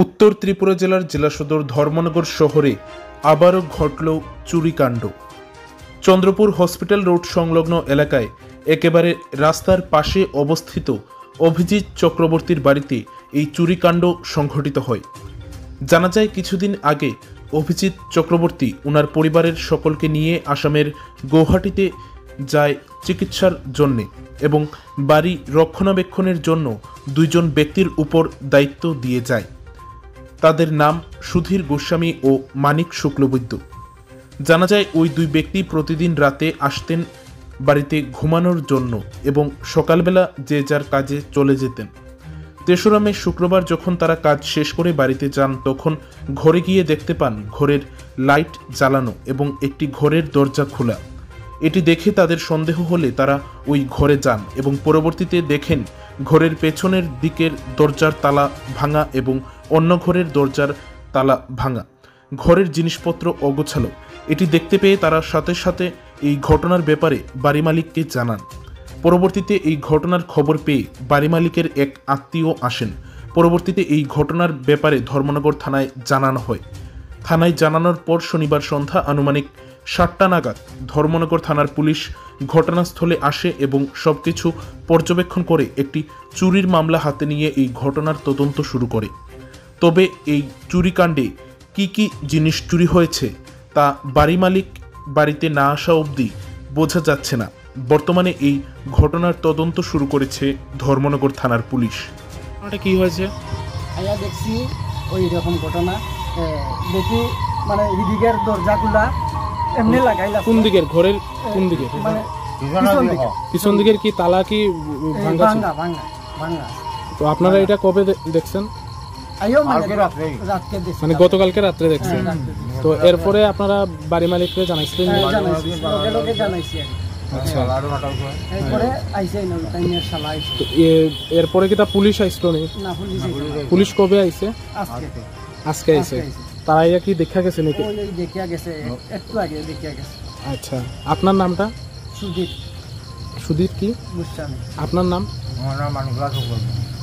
উত্তর ত্রিপুরা জেলার জেলা সদর ধর্মনগর শহরে আবারও ঘটল চুরিকাণ্ড। চন্দ্রপুর হসপিটাল রোড সংলগ্ন এলাকায় একেবারে রাস্তার পাশে অবস্থিত অভিজিৎ চক্রবর্তীর বাড়িতে এই চুরিকাণ্ড সংঘটিত হয়। জানা যায় কিছুদিন আগে অভিজিৎ চক্রবর্তী ওনার পরিবারের সকলকে নিয়ে আসামের গৌহাটিতে যায় চিকিৎসার জন্যে এবং বাড়ি রক্ষণাবেক্ষণের জন্য দুইজন ব্যক্তির উপর দায়িত্ব দিয়ে যায়। তাদের নাম সুধীর গোস্বামী ও মানিক শুক্লবৈদ্য। জানা যায় ওই দুই ব্যক্তি প্রতিদিন রাতে আসতেন বাড়িতে ঘুমানোর জন্য এবং সকালবেলা যে যার কাজে চলে যেতেন। ৩রা মে শুক্রবার যখন তারা কাজ শেষ করে বাড়িতে যান তখন ঘরে গিয়ে দেখতে পান ঘরের লাইট জ্বালানো এবং একটি ঘরের দরজা খোলা। এটি দেখে তাদের সন্দেহ হলে তারা ওই ঘরে যান এবং পরবর্তীতে দেখেন ঘরের পেছনের দিকের দরজার তালা ভাঙা এবং অন্য ঘরের দরজার তালা ভাঙা, ঘরের জিনিসপত্র অগোছালো। এটি দেখতে পেয়ে তারা সাথে সাথে এই ঘটনার ব্যাপারে বাড়ি মালিককে জানান। পরবর্তীতে এই ঘটনার খবর পেয়ে বাড়ি মালিকের এক আত্মীয় আসেন। পরবর্তীতে এই ঘটনার ব্যাপারে ধর্মনগর থানায় জানানো হয়। থানায় জানানোর পর শনিবার সন্ধ্যা আনুমানিক 7টা নাগাদ ধর্মনগর থানার পুলিশ ঘটনাস্থলে আসে এবং সবকিছু পর্যবেক্ষণ করে একটি চুরির মামলা হাতে নিয়ে এই ঘটনার তদন্ত শুরু করে। তবে এই চুরিকাণ্ডে কি কি জিনিস চুরি হয়েছে তা বাড়ি মালিক বাড়িতে না আসা অবধি বোঝা যাচ্ছে না। বর্তমানে এই ঘটনার তদন্ত শুরু করেছে ধর্মনগর থানার পুলিশ। ওটা কি হয়েছে? আয়া দেখছি ওই রকম ঘটনা, দেখি মানে এদিকের দরজাগুলা এমনি লাগাইলা। কোন দিকের ঘরের কোন দিকে? মানে পিছন দিকের কি তালা কি ভাঙা ছিল? ভাঙা। তো আপনারা এটা কবে দেখছেন? আইও মানে রাতকে দেখছি, মানে গতকালকে রাত্রে দেখছেন। তো এরপরে আপনারা বাড়ি মালিককে জানাইছিলেন? লোকে জানাইছি। আচ্ছা, এরপরে আইছে না টাইমের শালা আইছে। তো এরপরে কি তা পুলিশ আইছিল নি? না, পুলিশ কবে আইছে? আজকে আইছে। তারা কি দেখা গেছে নাকি? ওই দেখিয়া গেছে, একটু আগে দেখিয়া গেছে। আচ্ছা, আপনার নামটা? সুধীর। সুধীর কি? গোস্বামী। আপনার নাম? আমার নাম মানিক শুক্লবৈদ্য।